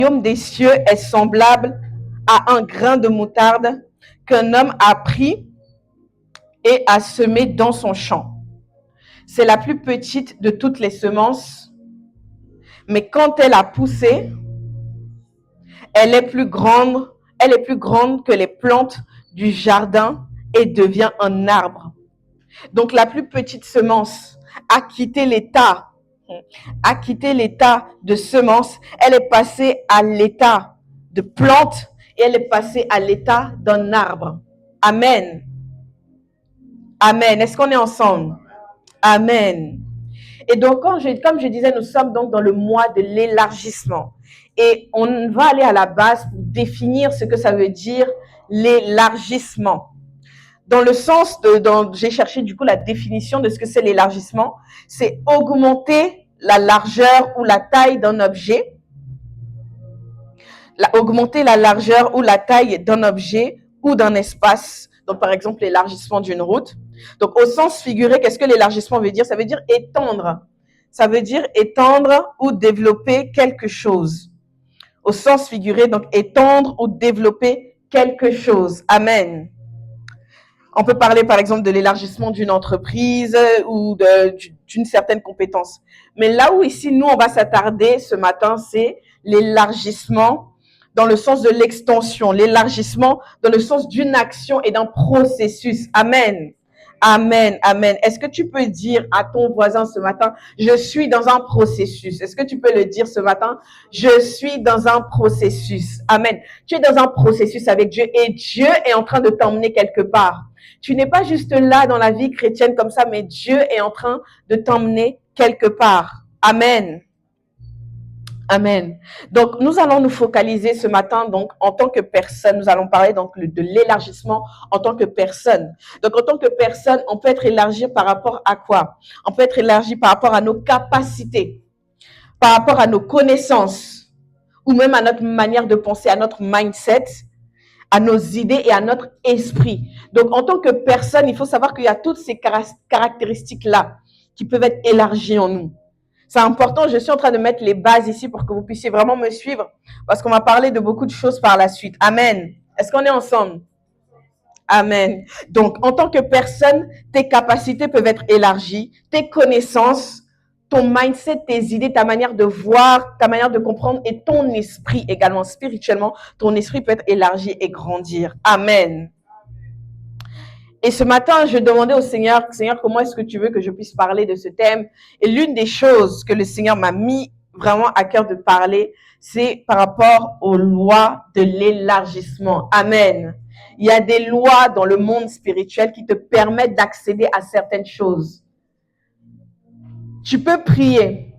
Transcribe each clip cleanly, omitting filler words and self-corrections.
royaume des cieux est semblable à un grain de moutarde qu'un homme a pris et a semé dans son champ. C'est la plus petite de toutes les semences, mais quand elle a poussé, elle est plus grande que les plantes du jardin et devient un arbre. Donc la plus petite semence a quitté l'état de semence, elle est passée à l'état de plante et elle est passée à l'état d'un arbre. Amen. Amen. Est-ce qu'on est ensemble? Amen. Et donc, comme je disais, nous sommes donc dans le mois de l'élargissement. Et on va aller à la base pour définir ce que ça veut dire l'élargissement. Dans le sens j'ai cherché du coup la définition de ce que c'est l'élargissement. C'est augmenter la largeur ou la taille d'un objet. Augmenter la largeur ou la taille d'un objet ou d'un espace. Donc, par exemple, l'élargissement d'une route. Donc, au sens figuré, qu'est-ce que l'élargissement veut dire? Ça veut dire étendre. Ça veut dire étendre ou développer quelque chose. Au sens figuré, donc étendre ou développer quelque chose. Amen. On peut parler, par exemple, de l'élargissement d'une entreprise ou d'une certaine compétence. Mais là où ici, nous, on va s'attarder ce matin, c'est l'élargissement dans le sens de l'extension, l'élargissement dans le sens d'une action et d'un processus. Amen. Amen, amen. Est-ce que tu peux dire à ton voisin ce matin, je suis dans un processus? Est-ce que tu peux le dire ce matin? Je suis dans un processus. Amen. Tu es dans un processus avec Dieu et Dieu est en train de t'emmener quelque part. Tu n'es pas juste là dans la vie chrétienne comme ça, mais Dieu est en train de t'emmener quelque part. Amen. Amen. Donc, nous allons nous focaliser ce matin, donc, en tant que personne. Nous allons parler donc de l'élargissement en tant que personne. Donc, en tant que personne, on peut être élargi par rapport à quoi? On peut être élargi par rapport à nos capacités, par rapport à nos connaissances, ou même à notre manière de penser, à notre mindset, à nos idées et à notre esprit. Donc, en tant que personne, il faut savoir qu'il y a toutes ces caractéristiques-là qui peuvent être élargies en nous. C'est important, je suis en train de mettre les bases ici pour que vous puissiez vraiment me suivre parce qu'on va parler de beaucoup de choses par la suite. Amen. Est-ce qu'on est ensemble? Amen. Donc, en tant que personne, tes capacités peuvent être élargies, tes connaissances, ton mindset, tes idées, ta manière de voir, ta manière de comprendre et ton esprit également, spirituellement, ton esprit peut être élargi et grandir. Amen. Et ce matin, je demandais au Seigneur, Seigneur, comment est-ce que tu veux que je puisse parler de ce thème? Et l'une des choses que le Seigneur m'a mis vraiment à cœur de parler, c'est par rapport aux lois de l'élargissement. Amen. Il y a des lois dans le monde spirituel qui te permettent d'accéder à certaines choses. Tu peux prier,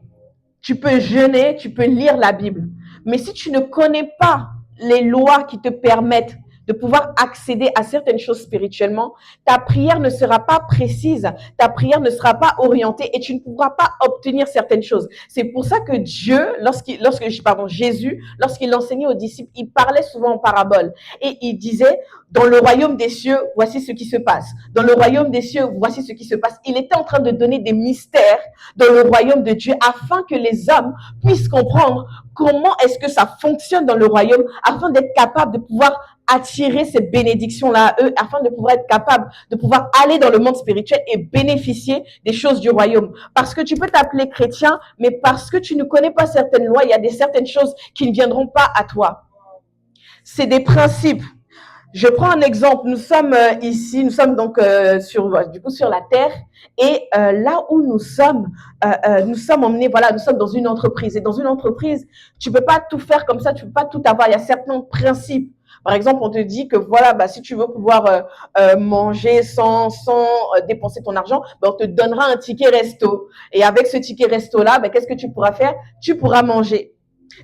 tu peux jeûner, tu peux lire la Bible. Mais si tu ne connais pas les lois qui te permettent de pouvoir accéder à certaines choses spirituellement, ta prière ne sera pas précise, ta prière ne sera pas orientée et tu ne pourras pas obtenir certaines choses. C'est pour ça que Jésus, lorsqu'il enseignait aux disciples, il parlait souvent en parabole et il disait, dans le royaume des cieux, voici ce qui se passe. Dans le royaume des cieux, voici ce qui se passe. Il était en train de donner des mystères dans le royaume de Dieu afin que les hommes puissent comprendre comment est-ce que ça fonctionne dans le royaume afin d'être capable de pouvoir attirer ces bénédictions-là à eux, afin de pouvoir être capable de pouvoir aller dans le monde spirituel et bénéficier des choses du royaume. Parce que tu peux t'appeler chrétien, mais parce que tu ne connais pas certaines lois, il y a certaines choses qui ne viendront pas à toi. C'est des principes. Je prends un exemple. Nous sommes ici, nous sommes donc sur la terre, et là où nous sommes emmenés. Voilà, nous sommes dans une entreprise. Et dans une entreprise, tu peux pas tout faire comme ça, tu peux pas tout avoir. Il y a certains principes. Par exemple, on te dit que voilà, si tu veux pouvoir manger sans dépenser ton argent, on te donnera un ticket resto. Et avec ce ticket resto là, qu'est-ce que tu pourras faire? Tu pourras manger.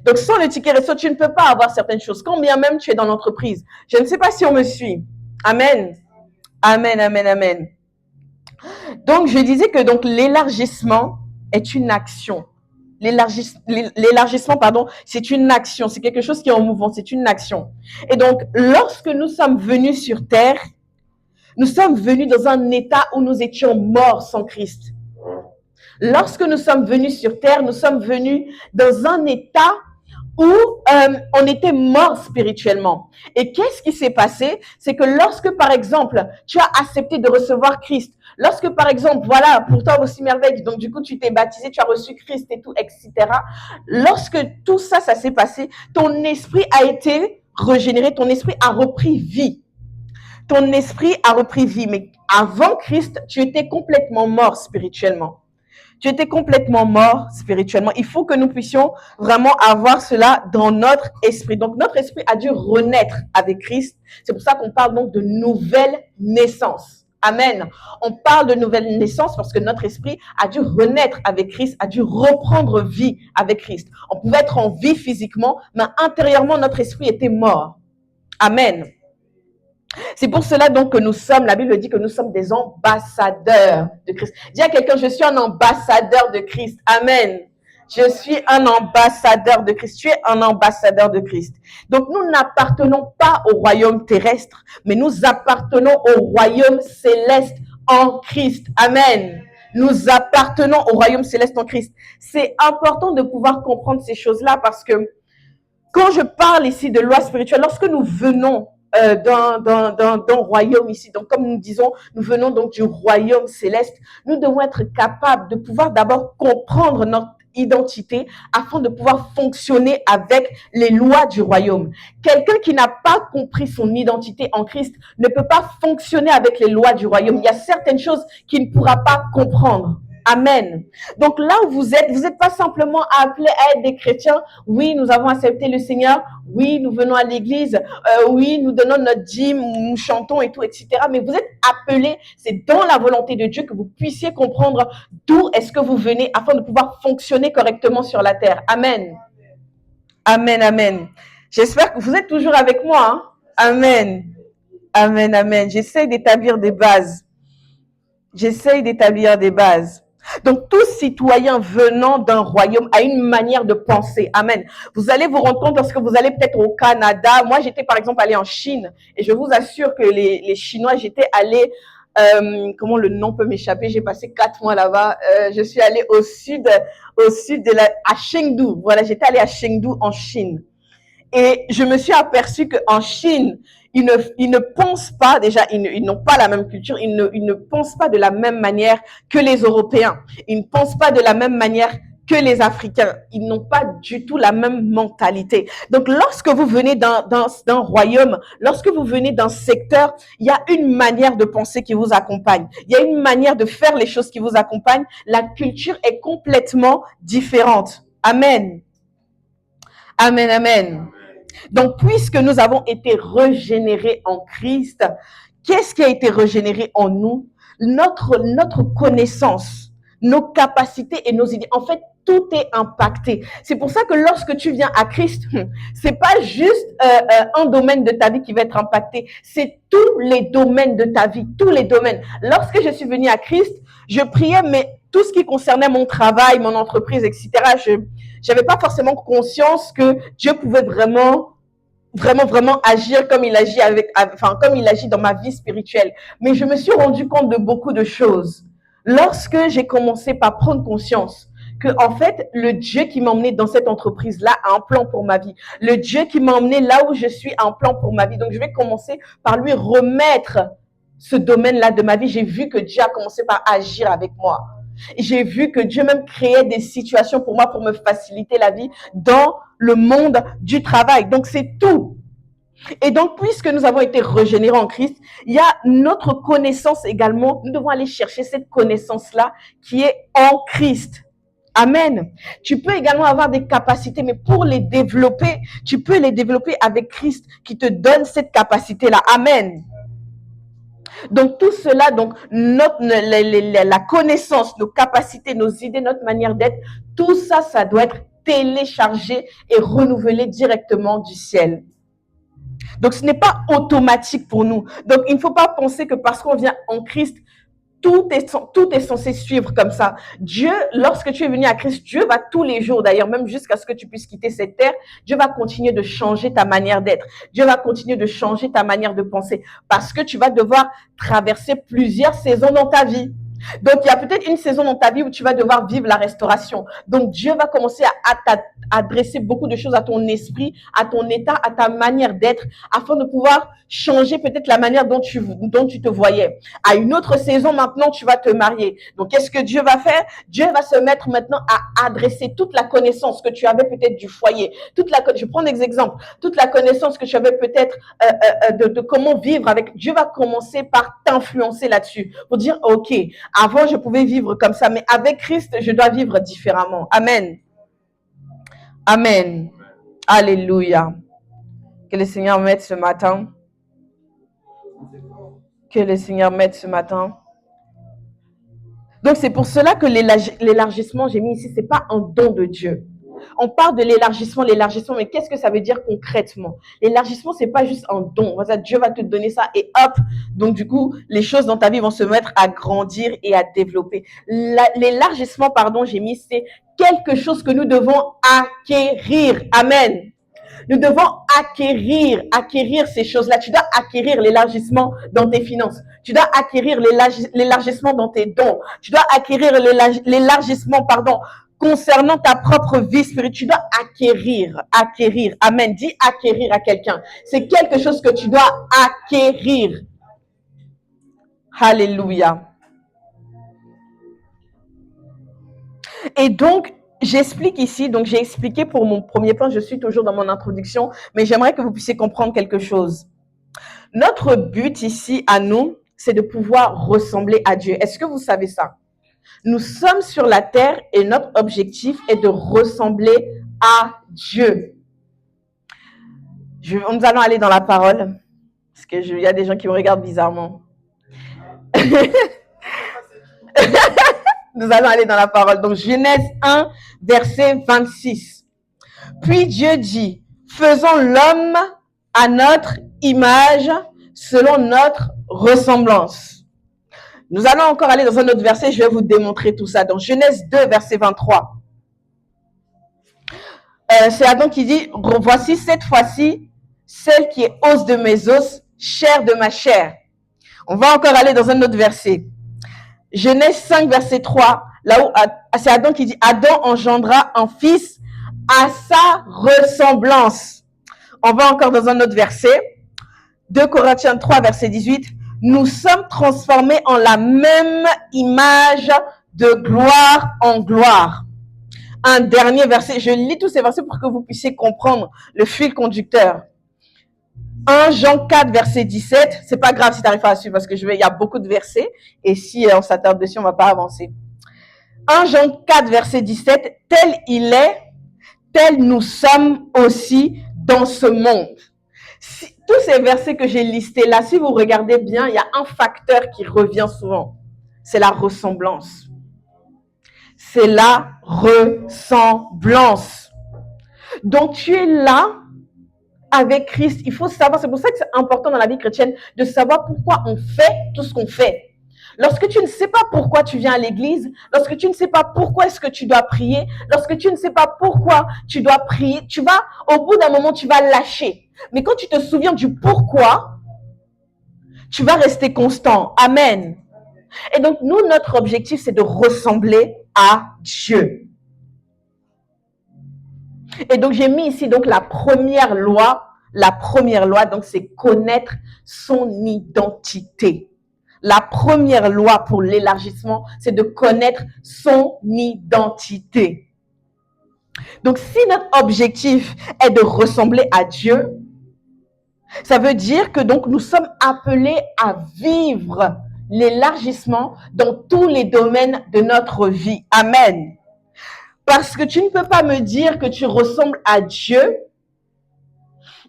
Donc, sans le ticket resto, tu ne peux pas avoir certaines choses, quand bien même tu es dans l'entreprise. Je ne sais pas si on me suit. Amen. Amen, amen, amen. Donc, je disais que donc l'élargissement est une action. L'élargissement, c'est une action. C'est quelque chose qui est en mouvement. C'est une action. Et donc, lorsque nous sommes venus sur terre, nous sommes venus dans un état où nous étions morts sans Christ. Lorsque nous sommes venus sur terre, nous sommes venus dans un état où on était mort spirituellement. Et qu'est-ce qui s'est passé? C'est que lorsque, par exemple, tu as accepté de recevoir Christ, lorsque, par exemple, voilà, pour toi aussi merveille, donc du coup, tu t'es baptisé, tu as reçu Christ et tout, etc. Lorsque tout ça, ça s'est passé, ton esprit a été régénéré, ton esprit a repris vie. Ton esprit a repris vie. Mais avant Christ, tu étais complètement mort spirituellement. Tu étais complètement mort spirituellement. Il faut que nous puissions vraiment avoir cela dans notre esprit. Donc, notre esprit a dû renaître avec Christ. C'est pour ça qu'on parle donc de nouvelle naissance. Amen. On parle de nouvelle naissance parce que notre esprit a dû renaître avec Christ, a dû reprendre vie avec Christ. On pouvait être en vie physiquement, mais intérieurement, notre esprit était mort. Amen. C'est pour cela donc que nous sommes, la Bible dit que nous sommes des ambassadeurs de Christ. Dis à quelqu'un, je suis un ambassadeur de Christ. Amen. Je suis un ambassadeur de Christ. Tu es un ambassadeur de Christ. Donc nous n'appartenons pas au royaume terrestre, mais nous appartenons au royaume céleste en Christ. Amen. Nous appartenons au royaume céleste en Christ. C'est important de pouvoir comprendre ces choses-là parce que quand je parle ici de loi spirituelle, lorsque nous venons d'un royaume ici. Donc, comme nous disons, nous venons donc du royaume céleste. Nous devons être capables de pouvoir d'abord comprendre notre identité afin de pouvoir fonctionner avec les lois du royaume. Quelqu'un qui n'a pas compris son identité en Christ ne peut pas fonctionner avec les lois du royaume. Il y a certaines choses qu'il ne pourra pas comprendre. Amen. Donc là où vous n'êtes pas simplement appelés à être des chrétiens. Oui, nous avons accepté le Seigneur. Oui, nous venons à l'église. Oui, nous donnons notre dîme, nous chantons et tout, etc. Mais vous êtes appelés, c'est dans la volonté de Dieu que vous puissiez comprendre d'où est-ce que vous venez afin de pouvoir fonctionner correctement sur la terre. Amen. Amen, amen. J'espère que vous êtes toujours avec moi. Hein? Amen. Amen, amen. J'essaie d'établir des bases. Donc, tout citoyen venant d'un royaume a une manière de penser. Amen. Vous allez vous rendre compte lorsque vous allez peut-être au Canada. Moi, j'étais par exemple allée en Chine et je vous assure que les Chinois, j'étais allée, comment le nom peut m'échapper, j'ai passé 4 mois là-bas. Je suis allée au sud à Chengdu. Voilà, j'étais allée à Chengdu en Chine. Et je me suis aperçue qu'en Chine, ils ne pensent pas, déjà, ils n'ont pas la même culture, ils ne pensent pas de la même manière que les Européens. Ils ne pensent pas de la même manière que les Africains. Ils n'ont pas du tout la même mentalité. Donc, lorsque vous venez d'un royaume, lorsque vous venez d'un secteur, il y a une manière de penser qui vous accompagne. Il y a une manière de faire les choses qui vous accompagne. La culture est complètement différente. Amen. Amen, amen. Donc, puisque nous avons été régénérés en Christ, qu'est-ce qui a été régénéré en nous? Notre connaissance, nos capacités et nos idées. En fait, tout est impacté. C'est pour ça que lorsque tu viens à Christ, c'est pas juste un domaine de ta vie qui va être impacté. C'est tous les domaines de ta vie, tous les domaines. Lorsque je suis venue à Christ, je priais, mais tout ce qui concernait mon travail, mon entreprise, etc., j'avais pas forcément conscience que Dieu pouvait vraiment agir comme il agit comme il agit dans ma vie spirituelle. Mais je me suis rendu compte de beaucoup de choses. Lorsque j'ai commencé par prendre conscience que, en fait, le Dieu qui m'a emmené dans cette entreprise-là a un plan pour ma vie. Le Dieu qui m'a emmené là où je suis a un plan pour ma vie. Donc, je vais commencer par lui remettre ce domaine-là de ma vie. J'ai vu que Dieu a commencé par agir avec moi. J'ai vu que Dieu même créait des situations pour moi pour me faciliter la vie dans le monde du travail. Donc, c'est tout. Et donc, puisque nous avons été régénérés en Christ, il y a notre connaissance également. Nous devons aller chercher cette connaissance-là qui est en Christ. Amen. Tu peux également avoir des capacités, mais pour les développer, tu peux les développer avec Christ qui te donne cette capacité-là. Amen. Donc tout cela, donc la connaissance, nos capacités, nos idées, notre manière d'être, tout ça, ça doit être téléchargé et renouvelé directement du ciel. Donc ce n'est pas automatique pour nous. Donc il ne faut pas penser que parce qu'on vient en Christ, tout est censé suivre comme ça. Dieu, lorsque tu es venu à Christ, Dieu va tous les jours, d'ailleurs, même jusqu'à ce que tu puisses quitter cette terre, Dieu va continuer de changer ta manière d'être. Dieu va continuer de changer ta manière de penser parce que tu vas devoir traverser plusieurs saisons dans ta vie. Donc, il y a peut-être une saison dans ta vie où tu vas devoir vivre la restauration. Donc, Dieu va commencer à adresser beaucoup de choses à ton esprit, à ton état, à ta manière d'être, afin de pouvoir changer peut-être la manière dont tu te voyais. À une autre saison, maintenant, tu vas te marier. Donc, qu'est-ce que Dieu va faire? Dieu va se mettre maintenant à adresser toute la connaissance que tu avais peut-être du foyer. Je prends des exemples. Toute la connaissance que tu avais peut-être de comment vivre avec. Dieu va commencer par t'influencer là-dessus. Pour dire, OK, avant, je pouvais vivre comme ça, mais avec Christ, je dois vivre différemment. Amen. Amen. Alléluia. Que le Seigneur m'aide ce matin. Que le Seigneur m'aide ce matin. Donc, c'est pour cela que l'élargissement, j'ai mis ici, ce n'est pas un don de Dieu. On parle de l'élargissement, mais qu'est-ce que ça veut dire concrètement? L'élargissement, ce n'est pas juste un don. Dieu va te donner ça et hop, donc du coup, les choses dans ta vie vont se mettre à grandir et à développer. L'élargissement, j'ai mis, c'est quelque chose que nous devons acquérir. Amen. Nous devons acquérir ces choses-là. Tu dois acquérir l'élargissement dans tes finances. Tu dois acquérir l'élargissement dans tes dons. Tu dois acquérir l'élargissement, concernant ta propre vie spirituelle. Tu dois acquérir. Amen. Dis acquérir à quelqu'un. C'est quelque chose que tu dois acquérir. Alléluia. Et donc, j'explique ici, donc j'ai expliqué pour mon premier point, je suis toujours dans mon introduction, mais j'aimerais que vous puissiez comprendre quelque chose. Notre but ici à nous, c'est de pouvoir ressembler à Dieu. Est-ce que vous savez ça? Nous sommes sur la terre et notre objectif est de ressembler à Dieu. Nous allons aller dans la parole, parce qu'il y a des gens qui me regardent bizarrement. Nous allons aller dans la parole. Donc, Genèse 1, verset 26. Puis Dieu dit, faisons l'homme à notre image, selon notre ressemblance. Nous allons encore aller dans un autre verset, je vais vous démontrer tout ça. Dans Genèse 2, verset 23. C'est Adam qui dit, voici cette fois-ci, celle qui est os de mes os, chair de ma chair. On va encore aller dans un autre verset. Genèse 5, verset 3, là où c'est Adam qui dit, Adam engendra un fils à sa ressemblance. On va encore dans un autre verset. 2 Corinthiens 3, verset 18. Nous sommes transformés en la même image de gloire en gloire. Un dernier verset. Je lis tous ces versets pour que vous puissiez comprendre le fil conducteur. 1 Jean 4, verset 17. C'est pas grave si tu n'arrives pas à suivre parce que il y a beaucoup de versets. Et si on s'attarde dessus, on va pas avancer. 1 Jean 4, verset 17. Tel il est, tel nous sommes aussi dans ce monde. Tous ces versets que j'ai listés là, si vous regardez bien, il y a un facteur qui revient souvent. C'est la ressemblance. C'est la ressemblance. Donc, tu es là avec Christ. Il faut savoir, c'est pour ça que c'est important dans la vie chrétienne de savoir pourquoi on fait tout ce qu'on fait. Lorsque tu ne sais pas pourquoi tu viens à l'église, lorsque tu ne sais pas pourquoi est-ce que tu dois prier, lorsque tu ne sais pas pourquoi tu dois prier, au bout d'un moment, tu vas lâcher. Mais quand tu te souviens du pourquoi, tu vas rester constant. Amen. Et donc, nous, notre objectif, c'est de ressembler à Dieu. Et donc, j'ai mis ici donc la première loi, donc c'est connaître son identité. La première loi pour l'élargissement, c'est de connaître son identité. Donc, si notre objectif est de ressembler à Dieu, ça veut dire que donc nous sommes appelés à vivre l'élargissement dans tous les domaines de notre vie. Amen. Parce que tu ne peux pas me dire que tu ressembles à Dieu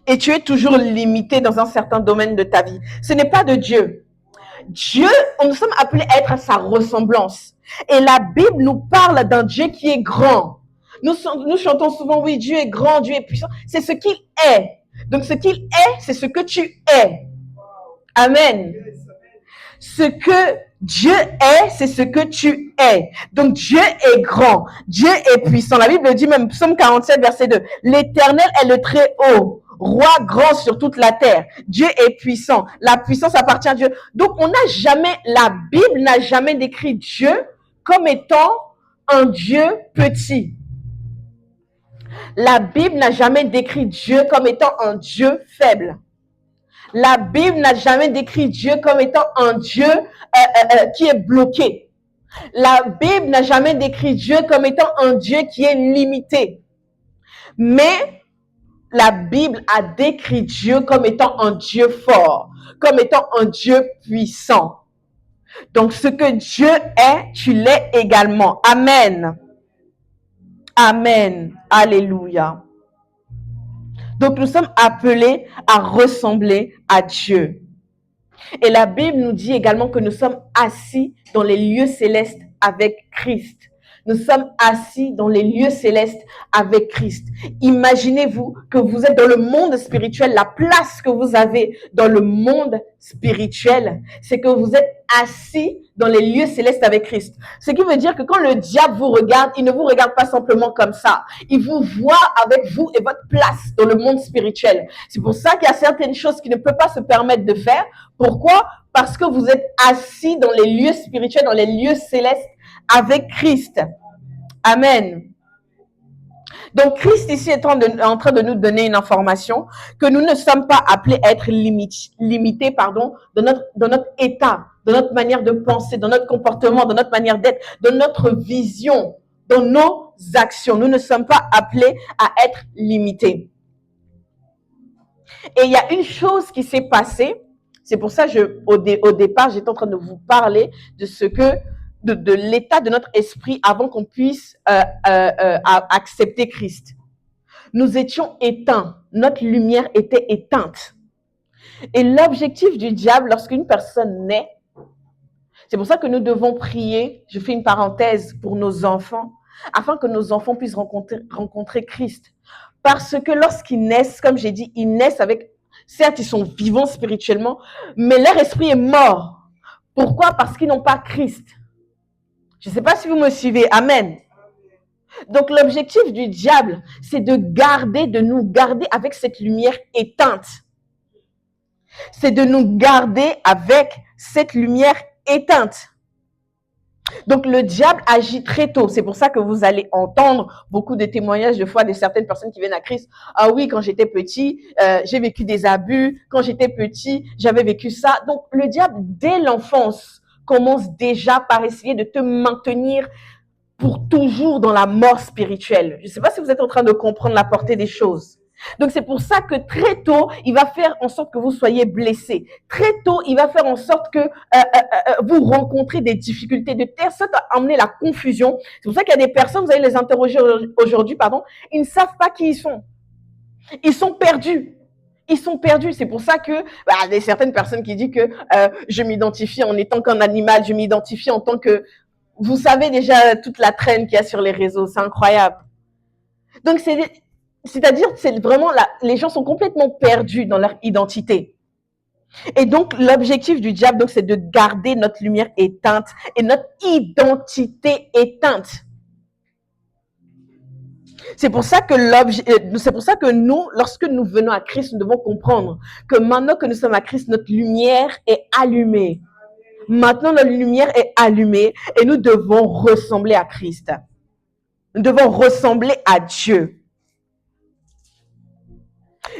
et tu es toujours limité dans un certain domaine de ta vie. Ce n'est pas de Dieu. Dieu, nous sommes appelés à être à sa ressemblance. Et la Bible nous parle d'un Dieu qui est grand. Nous chantons souvent, oui, Dieu est grand, Dieu est puissant. C'est ce qu'il est. Donc, ce qu'il est, c'est ce que tu es. Amen. Ce que Dieu est, c'est ce que tu es. Donc Dieu est grand, Dieu est puissant. La Bible dit même, Psaume 47, verset 2, l'Éternel est le très haut, roi grand sur toute la terre. Dieu est puissant. La puissance appartient à Dieu. Donc la Bible n'a jamais décrit Dieu comme étant un Dieu petit. La Bible n'a jamais décrit Dieu comme étant un Dieu faible. La Bible n'a jamais décrit Dieu comme étant un Dieu qui est bloqué. La Bible n'a jamais décrit Dieu comme étant un Dieu qui est limité. Mais la Bible a décrit Dieu comme étant un Dieu fort, comme étant un Dieu puissant. Donc, ce que Dieu est, tu l'es également. Amen. Amen. Alléluia. Donc, nous sommes appelés à ressembler à Dieu. Et la Bible nous dit également que nous sommes assis dans les lieux célestes avec Christ. Nous sommes assis dans les lieux célestes avec Christ. Imaginez-vous que vous êtes dans le monde spirituel. La place que vous avez dans le monde spirituel, c'est que vous êtes assis dans les lieux célestes avec Christ. Ce qui veut dire que quand le diable vous regarde, il ne vous regarde pas simplement comme ça. Il vous voit avec vous et votre place dans le monde spirituel. C'est pour ça qu'il y a certaines choses qu'il ne peut pas se permettre de faire. Pourquoi? Parce que vous êtes assis dans les lieux spirituels, dans les lieux célestes avec Christ. Amen. Donc, Christ ici est en train de nous donner une information que nous ne sommes pas appelés à être limités dans notre état, dans notre manière de penser, dans notre comportement, dans notre manière d'être, dans notre vision, dans nos actions. Nous ne sommes pas appelés à être limités. Et il y a une chose qui s'est passée. C'est pour ça au départ, j'étais en train de vous parler de ce que de l'état de notre esprit avant qu'on puisse accepter Christ. Nous étions éteints, notre lumière était éteinte. Et l'objectif du diable, lorsqu'une personne naît, c'est pour ça que nous devons prier, je fais une parenthèse, pour nos enfants, afin que nos enfants puissent rencontrer Christ. Parce que lorsqu'ils naissent, comme j'ai dit, ils naissent avec, certes, ils sont vivants spirituellement, mais leur esprit est mort. Pourquoi? Parce qu'ils n'ont pas Christ. Je ne sais pas si vous me suivez. Amen. Donc, l'objectif du diable, c'est de nous garder avec cette lumière éteinte. C'est de nous garder avec cette lumière éteinte. Donc, le diable agit très tôt. C'est pour ça que vous allez entendre beaucoup de témoignages de foi de certaines personnes qui viennent à Christ. Ah oui, quand j'étais petit, j'ai vécu des abus. Quand j'étais petit, j'avais vécu ça. Donc, le diable, dès l'enfance, commence déjà par essayer de te maintenir pour toujours dans la mort spirituelle. Je ne sais pas si vous êtes en train de comprendre la portée des choses. Donc, c'est pour ça que très tôt, il va faire en sorte que vous soyez blessés. Très tôt, il va faire en sorte que vous rencontrez des difficultés de terre. Ça va amener la confusion. C'est pour ça qu'il y a des personnes, vous allez les interroger aujourd'hui, ils ne savent pas qui ils sont. Ils sont perdus. Ils sont perdus. C'est pour ça que il y a certaines personnes qui disent que je m'identifie en étant qu'un animal, je m'identifie en tant que... Vous savez déjà toute la traîne qu'il y a sur les réseaux. C'est incroyable. Donc, c'est-à-dire, c'est vraiment les gens sont complètement perdus dans leur identité. Et donc, l'objectif du diable, donc, c'est de garder notre lumière éteinte et notre identité éteinte. C'est pour ça que nous, lorsque nous venons à Christ, nous devons comprendre que maintenant que nous sommes à Christ, notre lumière est allumée. Maintenant, notre lumière est allumée et nous devons ressembler à Christ. Nous devons ressembler à Dieu.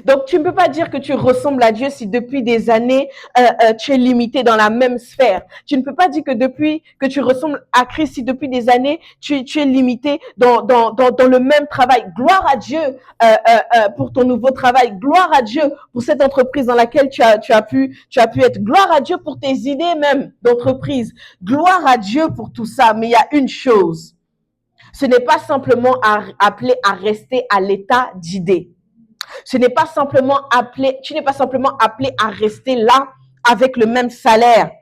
Donc, tu ne peux pas dire que tu ressembles à Dieu si depuis des années, tu es limité dans la même sphère. Tu ne peux pas dire que depuis que tu ressembles à Christ si depuis des années, tu es limité dans le même travail. Gloire à Dieu pour ton nouveau travail. Gloire à Dieu pour cette entreprise dans laquelle tu as pu être. Gloire à Dieu pour tes idées même d'entreprise. Gloire à Dieu pour tout ça. Mais il y a une chose. Ce n'est pas simplement appelé à rester à l'état d'idée. Tu n'es pas simplement appelé à rester là avec le même salaire.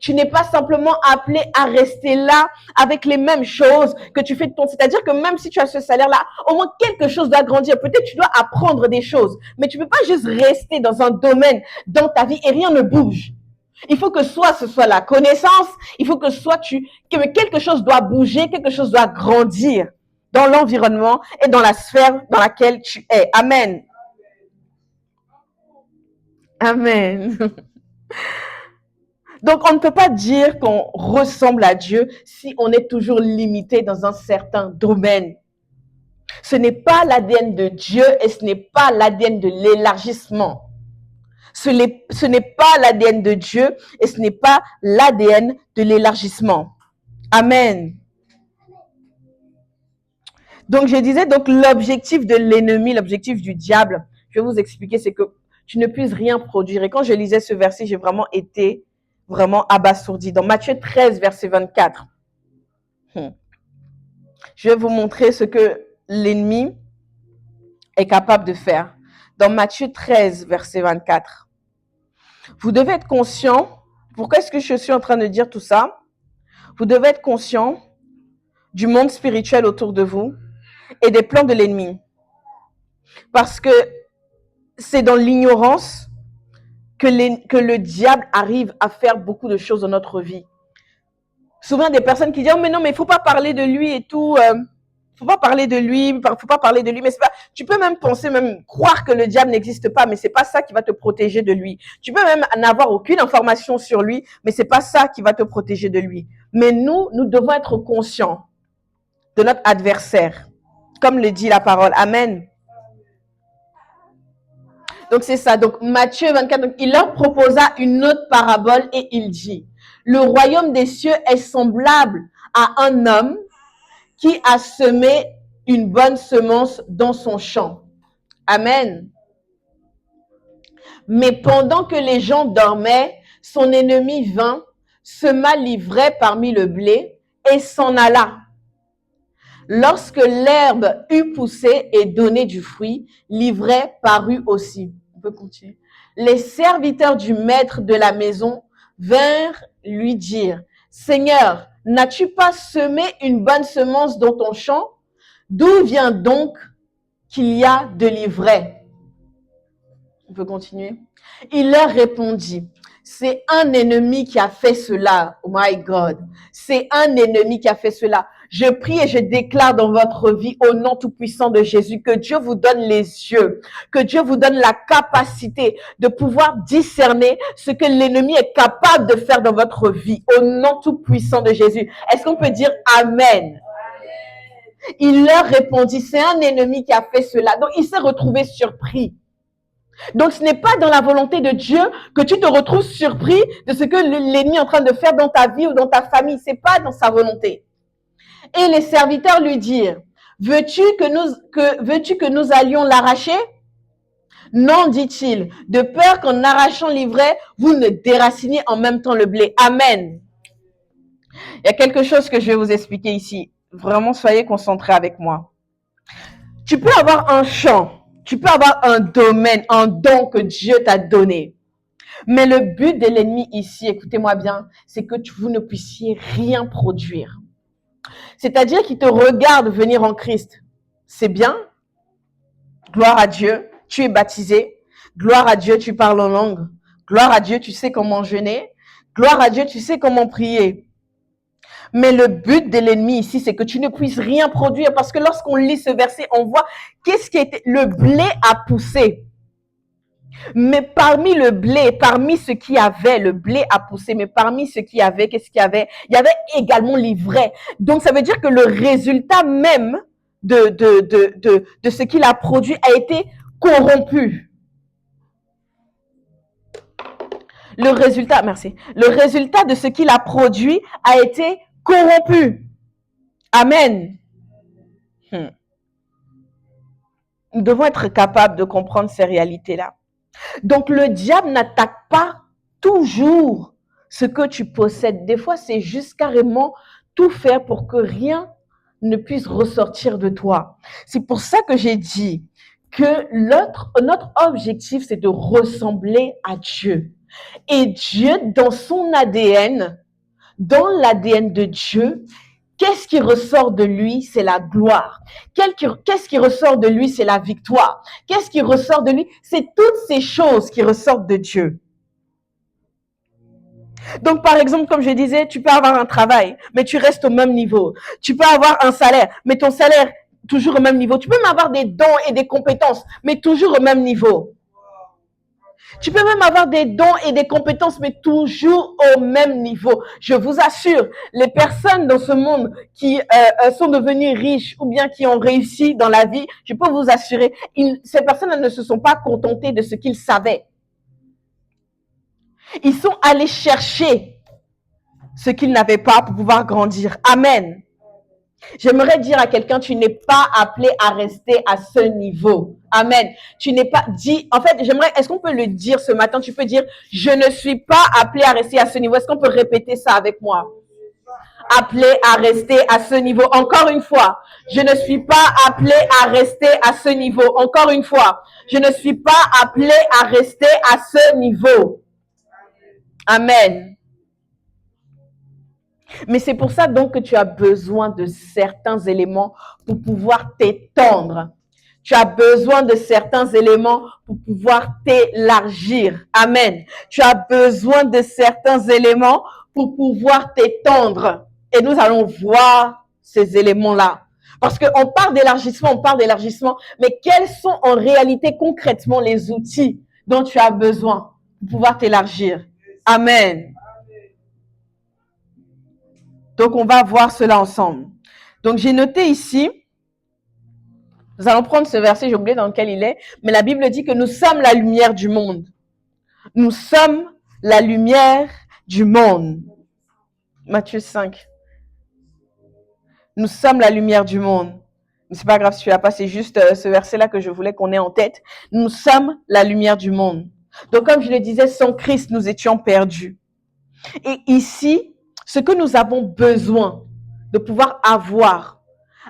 Tu n'es pas simplement appelé à rester là avec les mêmes choses que tu fais de ton. C'est-à-dire que même si tu as ce salaire-là, au moins quelque chose doit grandir. Peut-être tu dois apprendre des choses, mais tu ne peux pas juste rester dans un domaine dans ta vie et rien ne bouge. Il faut que soit ce soit la connaissance, il faut que soit que quelque chose doit bouger, quelque chose doit grandir dans l'environnement et dans la sphère dans laquelle tu es. Amen. Amen. Donc, on ne peut pas dire qu'on ressemble à Dieu si on est toujours limité dans un certain domaine. Ce n'est pas l'ADN de Dieu et ce n'est pas l'ADN de l'élargissement. Ce n'est pas l'ADN de Dieu et ce n'est pas l'ADN de l'élargissement. Amen. Donc, je disais, donc l'objectif de l'ennemi, l'objectif du diable, je vais vous expliquer, c'est que tu ne puisses rien produire. Et quand je lisais ce verset, j'ai vraiment été abasourdi. Dans Matthieu 13, verset 24, je vais vous montrer ce que l'ennemi est capable de faire. Dans Matthieu 13, verset 24, vous devez être conscient. Pourquoi est-ce que je suis en train de dire tout ça? Vous devez être conscient du monde spirituel autour de vous et des plans de l'ennemi. Parce que c'est dans l'ignorance que le diable arrive à faire beaucoup de choses dans notre vie. Souvent, des personnes qui disent oh, mais non, mais il ne faut pas parler de lui et tout. Faut pas parler de lui, faut pas parler de lui, mais c'est pas, tu peux même penser, même croire que le diable n'existe pas, mais c'est pas ça qui va te protéger de lui. Tu peux même n'avoir aucune information sur lui, mais c'est pas ça qui va te protéger de lui. Mais nous devons être conscients de notre adversaire, comme le dit la parole. Amen. Donc c'est ça. Donc Matthieu 24, donc, il leur proposa une autre parabole et il dit, le royaume des cieux est semblable à un homme qui a semé une bonne semence dans son champ. Amen. Mais pendant que les gens dormaient, son ennemi vint, sema l'ivraie parmi le blé et s'en alla. Lorsque l'herbe eut poussé et donné du fruit, l'ivraie parut aussi. On peut continuer. Les serviteurs du maître de la maison vinrent lui dire, Seigneur, n'as-tu pas semé une bonne semence dans ton champ? D'où vient donc qu'il y a de l'ivraie? On peut continuer. Il leur répondit, c'est un ennemi qui a fait cela. Oh my God. C'est un ennemi qui a fait cela. Je prie et je déclare dans votre vie, au nom tout-puissant de Jésus, que Dieu vous donne les yeux, que Dieu vous donne la capacité de pouvoir discerner ce que l'ennemi est capable de faire dans votre vie, au nom tout-puissant de Jésus. Est-ce qu'on peut dire Amen? Il leur répondit, c'est un ennemi qui a fait cela. Donc, il s'est retrouvé surpris. Donc, ce n'est pas dans la volonté de Dieu que tu te retrouves surpris de ce que l'ennemi est en train de faire dans ta vie ou dans ta famille. C'est pas dans sa volonté. Et les serviteurs lui dirent, veux-tu que nous allions l'arracher? Non, dit-il, de peur qu'en arrachant l'ivraie, vous ne déraciniez en même temps le blé. Amen. Il y a quelque chose que je vais vous expliquer ici. Vraiment, soyez concentrés avec moi. Tu peux avoir un champ, tu peux avoir un domaine, un don que Dieu t'a donné. Mais le but de l'ennemi ici, écoutez-moi bien, c'est que vous ne puissiez rien produire. C'est-à-dire qu'il te regarde venir en Christ. C'est bien. Gloire à Dieu, tu es baptisé. Gloire à Dieu, tu parles en langue. Gloire à Dieu, tu sais comment jeûner. Gloire à Dieu, tu sais comment prier. Mais le but de l'ennemi ici, c'est que tu ne puisses rien produire. Parce que lorsqu'on lit ce verset, on voit qu'est-ce qui était. Le blé a poussé. Mais parmi le blé, parmi ce qu'il y avait, le blé a poussé, mais parmi ce qu'il y avait, qu'est-ce qu'il y avait? Il y avait également l'ivraie. Donc, ça veut dire que le résultat même de ce qu'il a produit a été corrompu. Le résultat, merci. Le résultat de ce qu'il a produit a été corrompu. Amen. Nous devons être capables de comprendre ces réalités-là. Donc, le diable n'attaque pas toujours ce que tu possèdes. Des fois, c'est juste carrément tout faire pour que rien ne puisse ressortir de toi. C'est pour ça que j'ai dit que notre objectif, c'est de ressembler à Dieu. Et Dieu, dans son ADN, dans l'ADN de Dieu, qu'est-ce qui ressort de lui? C'est la gloire. Qu'est-ce qui ressort de lui? C'est la victoire. Qu'est-ce qui ressort de lui? C'est toutes ces choses qui ressortent de Dieu. Donc, par exemple, comme je disais, tu peux avoir un travail, mais tu restes au même niveau. Tu peux avoir un salaire, mais ton salaire, toujours au même niveau. Tu peux même avoir des dons et des compétences, mais toujours au même niveau. Tu peux même avoir des dons et des compétences, mais toujours au même niveau. Je vous assure, les personnes dans ce monde qui sont devenues riches ou bien qui ont réussi dans la vie, je peux vous assurer, ces personnes ne se sont pas contentées de ce qu'ils savaient. Ils sont allés chercher ce qu'ils n'avaient pas pour pouvoir grandir. Amen. J'aimerais dire à quelqu'un, tu n'es pas appelé à rester à ce niveau. Amen. Tu n'es pas dit, en fait, j'aimerais, est-ce qu'on peut le dire ce matin? Tu peux dire, je ne suis pas appelé à rester à ce niveau. Est-ce qu'on peut répéter ça avec moi? Appelé à rester à ce niveau. Encore une fois, je ne suis pas appelé à rester à ce niveau. Encore une fois, je ne suis pas appelé à rester à ce niveau. Amen. Mais c'est pour ça donc que tu as besoin de certains éléments pour pouvoir t'étendre. Tu as besoin de certains éléments pour pouvoir t'élargir. Amen. Tu as besoin de certains éléments pour pouvoir t'étendre. Et nous allons voir ces éléments-là. Parce qu'on parle d'élargissement, mais quels sont en réalité concrètement les outils dont tu as besoin pour pouvoir t'élargir? Amen. Donc, on va voir cela ensemble. Donc, j'ai noté ici, nous allons prendre ce verset, j'ai oublié dans lequel il est, mais la Bible dit que nous sommes la lumière du monde. Nous sommes la lumière du monde. Matthieu 5. Nous sommes la lumière du monde. Mais c'est pas grave si tu l'as pas, c'est juste ce verset-là que je voulais qu'on ait en tête. Nous sommes la lumière du monde. Donc, comme je le disais, sans Christ, nous étions perdus. Et ici, ce que nous avons besoin de pouvoir avoir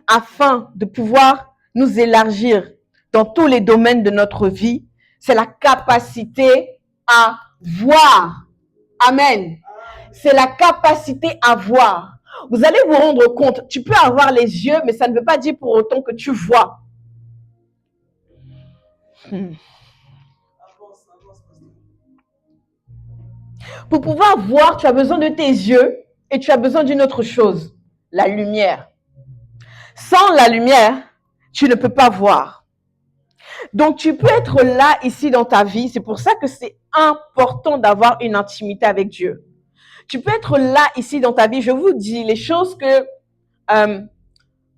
afin de pouvoir nous élargir dans tous les domaines de notre vie, c'est la capacité à voir. Amen. C'est la capacité à voir. Vous allez vous rendre compte, tu peux avoir les yeux, mais ça ne veut pas dire pour autant que tu vois. Pour pouvoir voir, tu as besoin de tes yeux et tu as besoin d'une autre chose, la lumière. Sans la lumière, tu ne peux pas voir. Donc, tu peux être là, ici, dans ta vie. C'est pour ça que c'est important d'avoir une intimité avec Dieu. Tu peux être là, ici, dans ta vie. Je vous dis, les choses que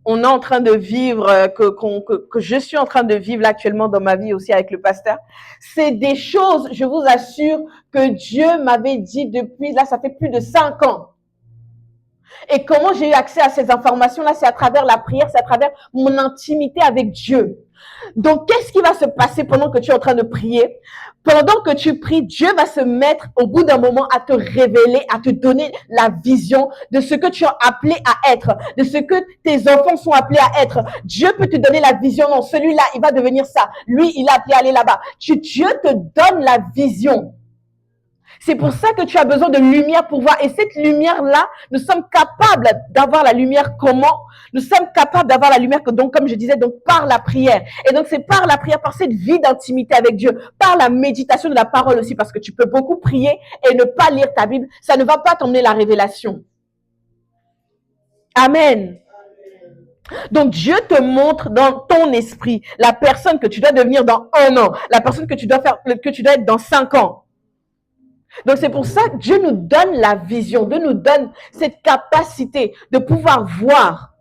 on est en train de vivre, que je suis en train de vivre là, actuellement dans ma vie aussi avec le pasteur, c'est des choses, je vous assure, que Dieu m'avait dit depuis, là, ça fait plus de 5 ans. Et comment j'ai eu accès à ces informations-là, c'est à travers la prière, c'est à travers mon intimité avec Dieu. Donc, qu'est-ce qui va se passer pendant que tu es en train de prier? Pendant que tu pries, Dieu va se mettre au bout d'un moment à te révéler, à te donner la vision de ce que tu es appelé à être, de ce que tes enfants sont appelés à être. Dieu peut te donner la vision. Non, celui-là, il va devenir ça. Lui, il est appelé à aller là-bas. Dieu te donne la vision. C'est pour ça que tu as besoin de lumière pour voir. Et cette lumière-là, nous sommes capables d'avoir la lumière comment? Nous sommes capables d'avoir la lumière, donc, comme je disais, donc par la prière. Et donc, c'est par la prière, par cette vie d'intimité avec Dieu, par la méditation de la parole aussi, parce que tu peux beaucoup prier et ne pas lire ta Bible. Ça ne va pas t'emmener la révélation. Amen. Donc, Dieu te montre dans ton esprit la personne que tu dois devenir dans 1 an, la personne que tu dois être dans 5 ans. Donc, c'est pour ça que Dieu nous donne la vision, Dieu nous donne cette capacité de pouvoir voir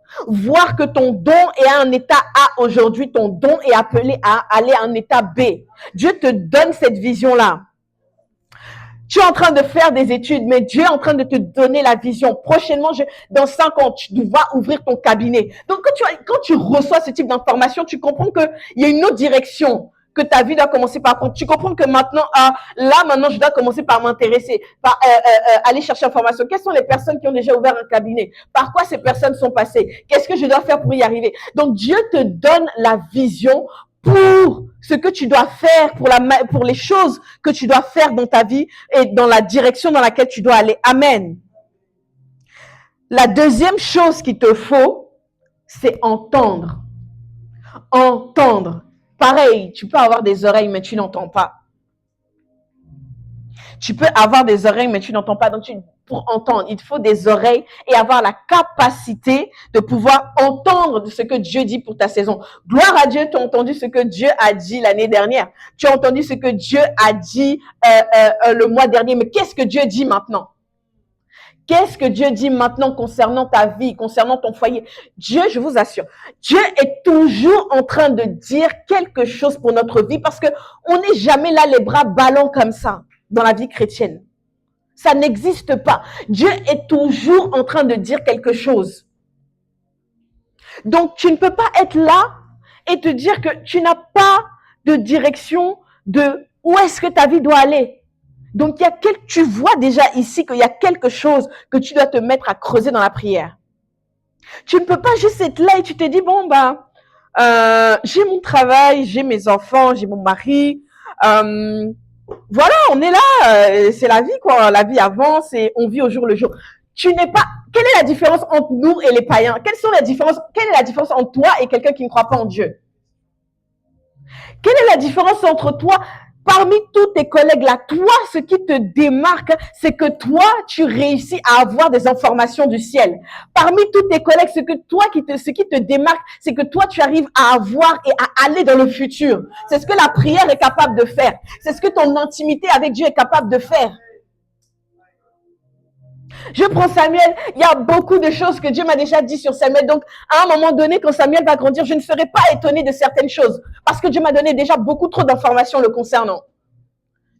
que ton don est à un état A aujourd'hui, ton don est appelé à aller à un état B. Dieu te donne cette vision-là. Tu es en train de faire des études, mais Dieu est en train de te donner la vision. Prochainement, dans 5 ans, tu vas ouvrir ton cabinet. Donc, quand tu reçois ce type d'information, tu comprends qu'il y a une autre direction que ta vie doit commencer par prendre. Tu comprends que maintenant, maintenant, je dois commencer par m'intéresser, par aller chercher l'information. Quelles sont les personnes qui ont déjà ouvert un cabinet? Par quoi ces personnes sont passées? Qu'est-ce que je dois faire pour y arriver? Donc, Dieu te donne la vision pour ce que tu dois faire, pour les choses que tu dois faire dans ta vie et dans la direction dans laquelle tu dois aller. Amen. La deuxième chose qu'il te faut, c'est entendre. Entendre. Pareil, tu peux avoir des oreilles, mais tu n'entends pas. Tu peux avoir des oreilles, mais tu n'entends pas. Donc, pour entendre, il te faut des oreilles et avoir la capacité de pouvoir entendre ce que Dieu dit pour ta saison. Gloire à Dieu, tu as entendu ce que Dieu a dit l'année dernière. Tu as entendu ce que Dieu a dit le mois dernier. Mais qu'est-ce que Dieu dit maintenant? Qu'est-ce que Dieu dit maintenant concernant ta vie, concernant ton foyer? Dieu, je vous assure, Dieu est toujours en train de dire quelque chose pour notre vie parce que on n'est jamais là les bras ballants comme ça dans la vie chrétienne. Ça n'existe pas. Dieu est toujours en train de dire quelque chose. Donc, tu ne peux pas être là et te dire que tu n'as pas de direction de où est-ce que ta vie doit aller. Donc, tu vois déjà ici qu'il y a quelque chose que tu dois te mettre à creuser dans la prière. Tu ne peux pas juste être là et tu te dis, bon, j'ai mon travail, j'ai mes enfants, j'ai mon mari. Voilà, on est là, c'est la vie, quoi. La vie avance et on vit au jour le jour. Tu n'es pas. Quelle est la différence entre nous et les païens? Quelle est la différence entre toi et quelqu'un qui ne croit pas en Dieu? Quelle est la différence entre toi, parmi tous tes collègues là, toi, ce qui te démarque, c'est que toi, tu réussis à avoir des informations du ciel. Parmi tous tes collègues, ce qui te démarque, c'est que toi, tu arrives à avoir et à aller dans le futur. C'est ce que la prière est capable de faire. C'est ce que ton intimité avec Dieu est capable de faire. Je prends Samuel, il y a beaucoup de choses que Dieu m'a déjà dit sur Samuel. Donc, à un moment donné, quand Samuel va grandir, je ne serai pas étonnée de certaines choses parce que Dieu m'a donné déjà beaucoup trop d'informations le concernant.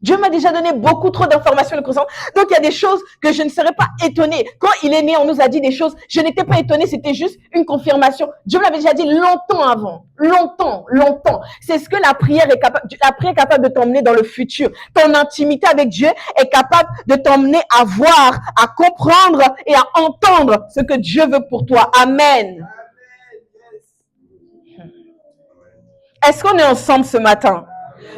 Dieu m'a déjà donné beaucoup trop d'informations le concernant. Donc, il y a des choses que je ne serais pas étonnée. Quand il est né, on nous a dit des choses. Je n'étais pas étonnée, c'était juste une confirmation. Dieu me l'avait déjà dit longtemps avant. Longtemps. C'est ce que la prière est capable. La prière est capable de t'emmener dans le futur. Ton intimité avec Dieu est capable de t'emmener à voir, à comprendre et à entendre ce que Dieu veut pour toi. Amen. Est-ce qu'on est ensemble ce matin?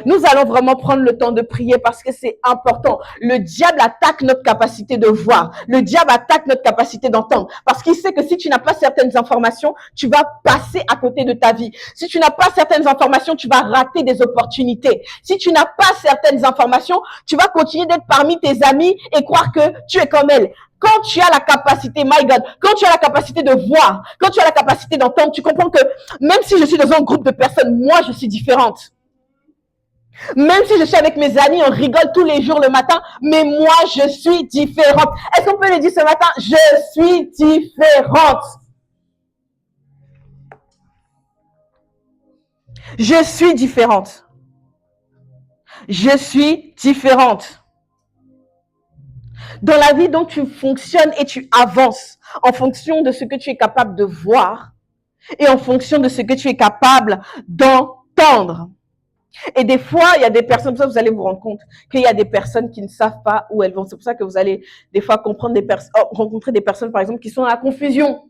Nous allons vraiment prendre le temps de prier parce que c'est important. Le diable attaque notre capacité de voir. Le diable attaque notre capacité d'entendre. Parce qu'il sait que si tu n'as pas certaines informations, tu vas passer à côté de ta vie. Si tu n'as pas certaines informations, tu vas rater des opportunités. Si tu n'as pas certaines informations, tu vas continuer d'être parmi tes amis et croire que tu es comme elle. Quand tu as la capacité, my God, quand tu as la capacité de voir, quand tu as la capacité d'entendre, tu comprends que même si je suis dans un groupe de personnes, moi, je suis différente. Même si je suis avec mes amis, on rigole tous les jours le matin, mais moi, je suis différente. Est-ce qu'on peut le dire ce matin? Je suis différente. Je suis différente. Je suis différente. Dans la vie, donc, tu fonctionnes et tu avances en fonction de ce que tu es capable de voir et en fonction de ce que tu es capable d'entendre. Et des fois, il y a des personnes, ça vous allez vous rendre compte qu'il y a des personnes qui ne savent pas où elles vont. C'est pour ça que vous allez des fois rencontrer des personnes, par exemple, qui sont dans la confusion.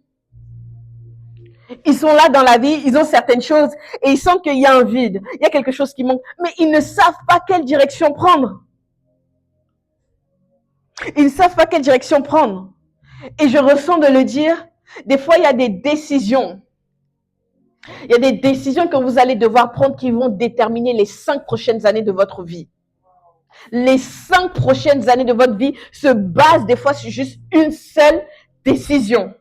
Ils sont là dans la vie, ils ont certaines choses et ils sentent qu'il y a un vide, il y a quelque chose qui manque, mais ils ne savent pas quelle direction prendre. Ils ne savent pas quelle direction prendre. Et je ressens de le dire, des fois, il y a des décisions. Il y a des décisions que vous allez devoir prendre qui vont déterminer les 5 prochaines années de votre vie. Les 5 prochaines années de votre vie se basent des fois sur juste une seule décision.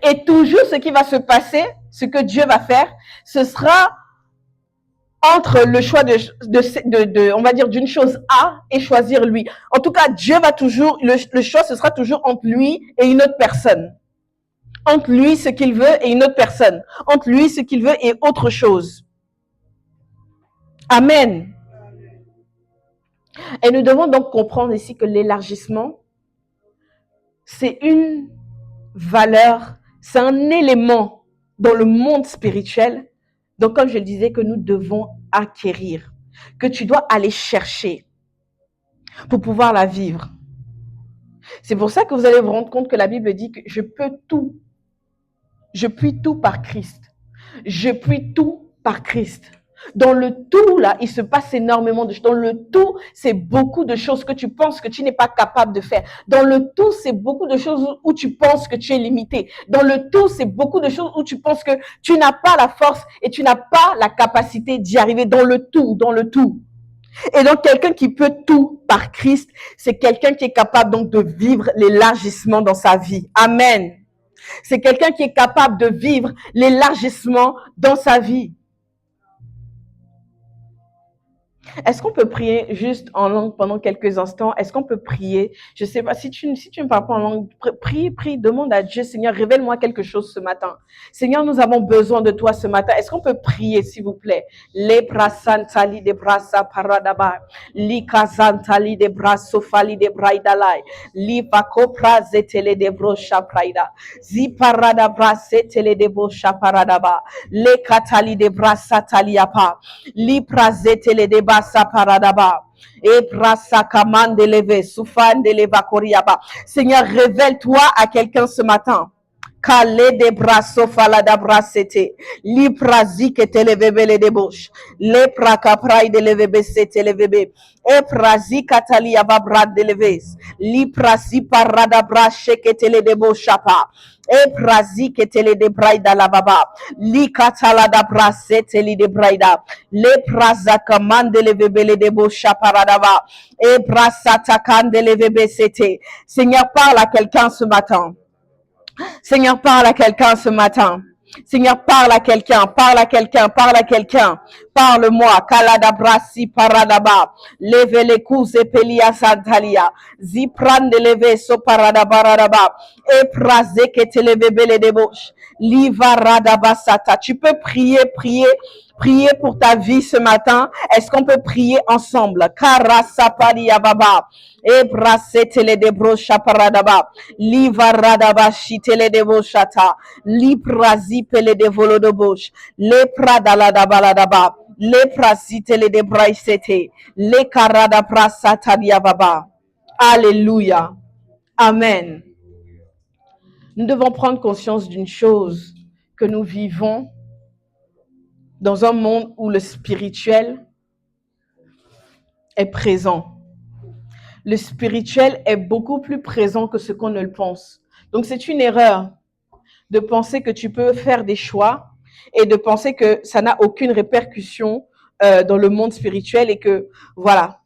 Et toujours ce qui va se passer, ce que Dieu va faire, ce sera entre le choix on va dire, d'une chose A et choisir lui. En tout cas, Dieu va toujours, le choix, ce sera toujours entre lui et une autre personne. Entre lui, ce qu'il veut, et une autre personne. Entre lui, ce qu'il veut, et autre chose. Amen. Et nous devons donc comprendre ici que l'élargissement, c'est une valeur, c'est un élément dans le monde spirituel. Donc, comme je le disais, que nous devons acquérir, que tu dois aller chercher pour pouvoir la vivre. C'est pour ça que vous allez vous rendre compte que la Bible dit que je peux tout. Je puis tout par Christ. Je puis tout par Christ. Dans le tout, là, il se passe énormément de choses. Dans le tout, c'est beaucoup de choses que tu penses que tu n'es pas capable de faire. Dans le tout, c'est beaucoup de choses où tu penses que tu es limité. Dans le tout, c'est beaucoup de choses où tu penses que tu n'as pas la force et tu n'as pas la capacité d'y arriver. Dans le tout, dans le tout. Et donc, quelqu'un qui peut tout par Christ, c'est quelqu'un qui est capable donc de vivre l'élargissement dans sa vie. Amen. C'est quelqu'un qui est capable de vivre l'élargissement dans sa vie. Est-ce qu'on peut prier juste en langue pendant quelques instants? Est-ce qu'on peut prier? Je ne sais pas, si tu ne parles pas en langue, prie, demande à Dieu, Seigneur, révèle-moi quelque chose ce matin. Seigneur, nous avons besoin de toi ce matin. Est-ce qu'on peut prier, s'il vous plaît? Les brasantali de brasa paradaba, li kazantali de brasofali de braidalai, li bakopra zetele de brosha praida, zi parada brasetele de brosha paradaba, le katali de brasatali apa, li prazetele de basa paradaba. Et brasa kamande leve, soufande leva koriaba. Seigneur, révèle-toi à quelqu'un ce matin. Kale de braso falada brasete, li prazi que te levebele de bouche, le prakaprai de levebe sete levebe, e prazi katali ava brad de leves, li prazi parada brache que te le de bochapa, e prazi que te le de braida la baba, li katala da brasete li de braida, le praza kamande levebele de bochaparadava, e brasa takande levebe sete. Seigneur, parle à quelqu'un ce matin. Seigneur, parle à quelqu'un ce matin. Seigneur, parle à quelqu'un, parle à quelqu'un, parle à quelqu'un. Parle-moi. Kalada brasi paradaba. Leve les coups et pelia santalia. Zipran de leve so paradabaradaba. Et prase que te leve belle débauche. Liva radabasata. Tu peux prier, prier pour ta vie ce matin. Est-ce qu'on peut prier ensemble? Karasapalia baba. E brasetele de brosha paradaba. Liva radaba shitele de boshata. Li prazi pele de volodobosh. Le pradala da baladaba. Le prasitele de braisete. Le karada prasata diababa. Alléluia. Amen. Nous devons prendre conscience d'une chose, que nous vivons dans un monde où le spirituel est présent. Le spirituel est beaucoup plus présent que ce qu'on ne le pense. Donc, c'est une erreur de penser que tu peux faire des choix et de penser que ça n'a aucune répercussion dans le monde spirituel et que, voilà.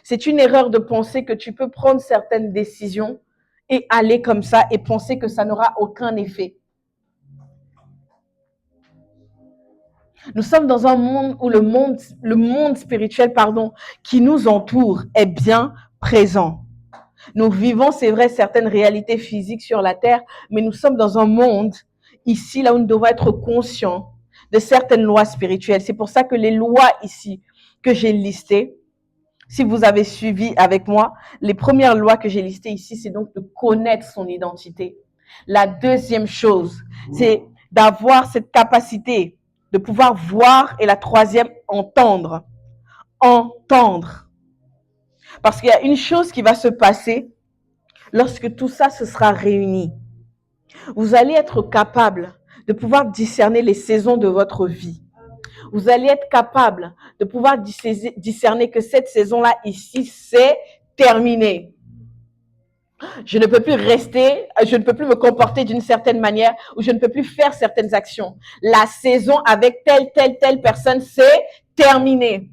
C'est une erreur de penser que tu peux prendre certaines décisions et aller comme ça et penser que ça n'aura aucun effet. Nous sommes dans un monde où le monde spirituel, qui nous entoure est bien présent. Nous vivons, c'est vrai, certaines réalités physiques sur la terre, mais nous sommes dans un monde ici, là où nous devons être conscients de certaines lois spirituelles. C'est pour ça que les lois ici que j'ai listées, si vous avez suivi avec moi, les premières lois que j'ai listées ici, c'est donc de connaître son identité. La deuxième chose, c'est d'avoir cette capacité de pouvoir voir, et la troisième, entendre. Entendre. Parce qu'il y a une chose qui va se passer lorsque tout ça se sera réuni. Vous allez être capable de pouvoir discerner les saisons de votre vie. Vous allez être capable de pouvoir discerner que cette saison-là ici, c'est terminé. Je ne peux plus rester, je ne peux plus me comporter d'une certaine manière ou je ne peux plus faire certaines actions. La saison avec telle personne, c'est terminé.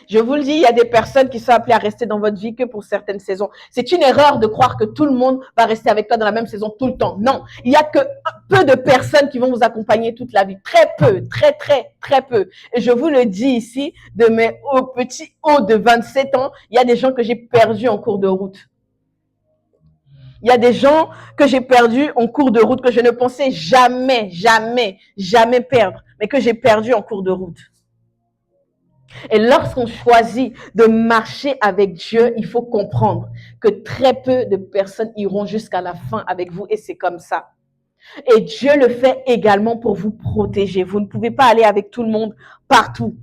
Je vous le dis, il y a des personnes qui sont appelées à rester dans votre vie que pour certaines saisons. C'est une erreur de croire que tout le monde va rester avec toi dans la même saison tout le temps. Non, il y a que peu de personnes qui vont vous accompagner toute la vie. Très peu, très peu. Et je vous le dis ici, de mes petits hauts de 27 ans, il y a des gens que j'ai perdus en cours de route. Il y a des gens que j'ai perdus en cours de route que je ne pensais jamais perdre, mais que j'ai perdus en cours de route. Et lorsqu'on choisit de marcher avec Dieu, il faut comprendre que très peu de personnes iront jusqu'à la fin avec vous et c'est comme ça. Et Dieu le fait également pour vous protéger. Vous ne pouvez pas aller avec tout le monde partout.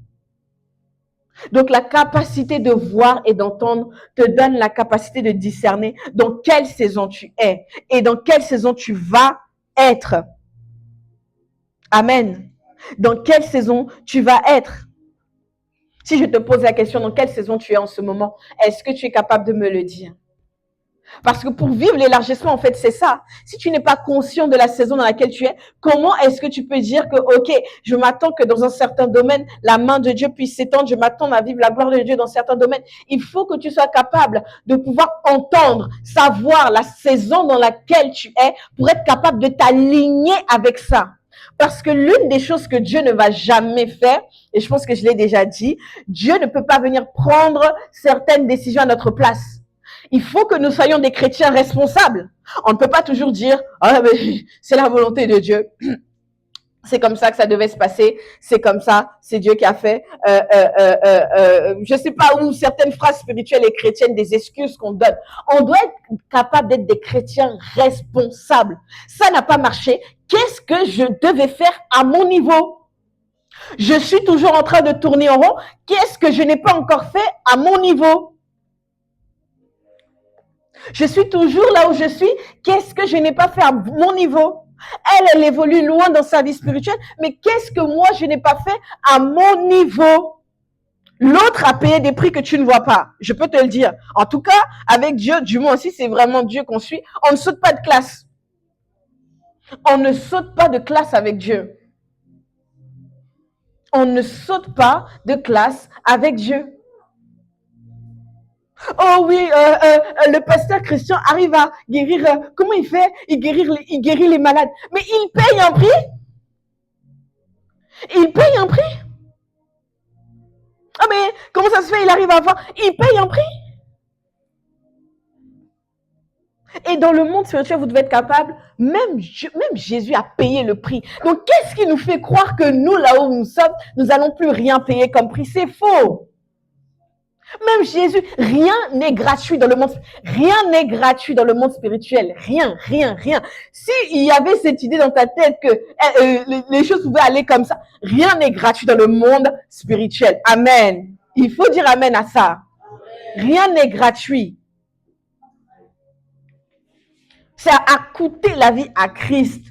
Donc la capacité de voir et d'entendre te donne la capacité de discerner dans quelle saison tu es et dans quelle saison tu vas être. Amen. Dans quelle saison tu vas être. Si je te pose la question, dans quelle saison tu es en ce moment, est-ce que tu es capable de me le dire? Parce que pour vivre l'élargissement, en fait, c'est ça. Si tu n'es pas conscient de la saison dans laquelle tu es, comment est-ce que tu peux dire que, OK, je m'attends que dans un certain domaine, la main de Dieu puisse s'étendre, je m'attends à vivre la gloire de Dieu dans certains domaines. Il faut que tu sois capable de pouvoir entendre, savoir la saison dans laquelle tu es pour être capable de t'aligner avec ça. Parce que l'une des choses que Dieu ne va jamais faire, et je pense que je l'ai déjà dit, Dieu ne peut pas venir prendre certaines décisions à notre place. Il faut que nous soyons des chrétiens responsables. On ne peut pas toujours dire, ah, mais c'est la volonté de Dieu. C'est comme ça que ça devait se passer. C'est comme ça. C'est Dieu qui a fait. Je sais pas où certaines phrases spirituelles et chrétiennes, des excuses qu'on donne. On doit être capable d'être des chrétiens responsables. Ça n'a pas marché. Qu'est-ce que je devais faire à mon niveau? Je suis toujours en train de tourner en rond. Qu'est-ce que je n'ai pas encore fait à mon niveau? Je suis toujours là où je suis. Qu'est-ce que je n'ai pas fait à mon niveau? Elle évolue loin dans sa vie spirituelle, mais qu'est-ce que moi, je n'ai pas fait à mon niveau? L'autre a payé des prix que tu ne vois pas. Je peux te le dire. En tout cas, avec Dieu, du moins si c'est vraiment Dieu qu'on suit, on ne saute pas de classe. On ne saute pas de classe avec Dieu. On ne saute pas de classe avec Dieu. Oh oui, le pasteur Christian arrive à guérir. Comment il fait? Il guérit les malades. Mais il paye un prix. Il paye un prix. Ah mais comment ça se fait? Il arrive à avoir. Il paye un prix. Et dans le monde spirituel, vous devez être capable. Même Jésus a payé le prix. Donc qu'est-ce qui nous fait croire que nous, là où nous sommes, nous n'allons plus rien payer comme prix? C'est faux. Même Jésus, rien n'est gratuit dans le monde. Rien n'est gratuit dans le monde spirituel. Rien. S'il y avait cette idée dans ta tête que les choses pouvaient aller comme ça, rien n'est gratuit dans le monde spirituel. Amen. Il faut dire amen à ça. Rien n'est gratuit. Ça a coûté la vie à Christ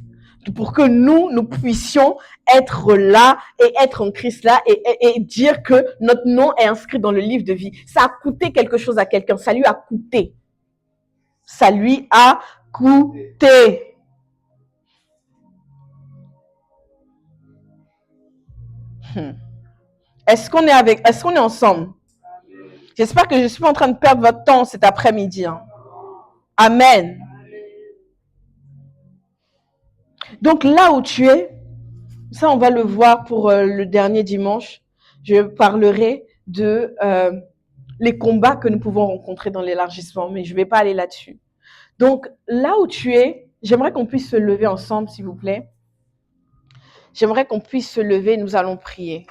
pour que nous puissions être là et être en Christ là et dire que notre nom est inscrit dans le livre de vie. Ça a coûté quelque chose à quelqu'un. Ça lui a coûté. Ça lui a coûté. Est-ce qu'on est ensemble? J'espère que je ne suis pas en train de perdre votre temps cet après-midi. Hein. Amen. Donc là où tu es, ça on va le voir pour le dernier dimanche, je parlerai de les combats que nous pouvons rencontrer dans l'élargissement, mais je ne vais pas aller là-dessus. Donc là où tu es, j'aimerais qu'on puisse se lever ensemble, s'il vous plaît. J'aimerais qu'on puisse se lever, nous allons prier.